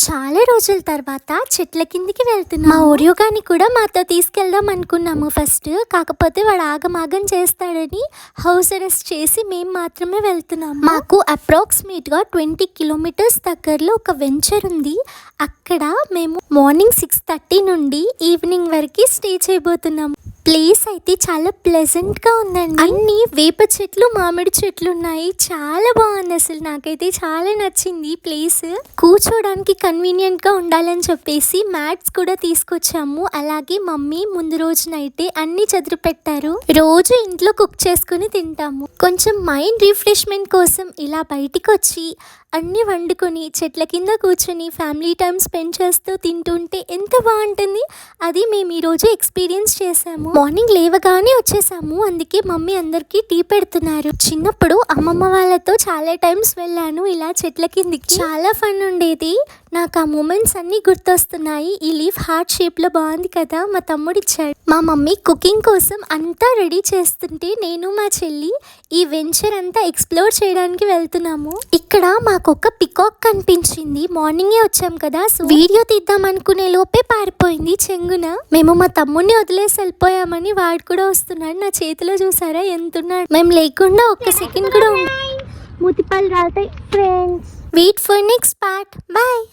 చాలా రోజుల తర్వాత చెట్ల కిందికి వెళ్తున్నాం. మా ఓరియోగాని కూడా మాతో తీసుకెళ్దాం అనుకున్నాము ఫస్ట్. కాకపోతే వాడు ఆగమాగం చేస్తాడని హౌస్ అరెస్ట్ చేసి మేము మాత్రమే వెళ్తున్నాము. మాకు అప్రాక్సిమేట్ గా 20 కిలోమీటర్స్ దగ్గరలో ఒక వెంచర్ ఉంది. అక్కడ మేము మార్నింగ్ 6:30 నుండి ఈవినింగ్ వరకు స్టే చేయబోతున్నాము. ప్లేస్ అయితే చాలా ప్లెజెంట్ గా ఉందండి. అన్ని వేప చెట్లు, మామిడి చెట్లు ఉన్నాయి. చాలా బాగుంది. అసలు నాకైతే చాలా నచ్చింది ప్లేస్. కూర్చోడానికి కన్వీనియంట్ గా ఉండాలని చెప్పేసి మ్యాట్స్ కూడా తీసుకొచ్చాము. అలాగే మమ్మీ ముందు రోజు నైటే అన్ని చదిరి పెట్టారు. రోజు ఇంట్లో కుక్ చేసుకుని తింటాము. కొంచెం మైండ్ రిఫ్రెష్మెంట్ కోసం ఇలా బయటికి వచ్చి అన్ని వండుకొని చెట్ల కింద కూర్చొని ఫ్యామిలీ టైం స్పెండ్ చేస్తూ తింటుంటే ఎంత బాగుంటుంది. అది మేము ఈరోజు ఎక్స్పీరియన్స్ చేసాము. మార్నింగ్ లేవగానే వచ్చేసాము. అందుకే మమ్మీ అందరికీ టీ పెడుతున్నారు. చిన్నప్పుడు అమ్మమ్మ వాళ్ళతో చాలా టైమ్స్ వెళ్ళాను ఇలా చెట్ల కిందికి. చాలా ఫన్ ఉండేది. నాకు ఆ మూమెంట్స్ అన్నీ గుర్తొస్తున్నాయి. ఈ లీఫ్ హార్ట్ షేప్ లో బాగుంది కదా, మా తమ్ముడు ఇచ్చాడు. మా మమ్మీ కుకింగ్ కోసం అంతా రెడీ చేస్తుంటే నేను మా చెల్లి ఈ వెంచర్ అంతా ఎక్స్ప్లోర్ చేయడానికి వెళ్తున్నాము. ఇక్కడ మాకొక పికాక్ కనిపించింది. మార్నింగే వచ్చాం కదా, సో వీడియో తీద్దాం అనుకునే లోపే పారిపోయింది చెంగున. మేము మా తమ్ముడిని వదిలేసి వెళ్ళిపోయామని వాడు కూడా వస్తున్నాడు. నా చేతిలో చూసారా ఎంతున్నాడు. మేము లేకుండా ఒక్క సెకండ్ కూడా మూతిపాలు రాలుతాయి friends. Wait for next part. Bye.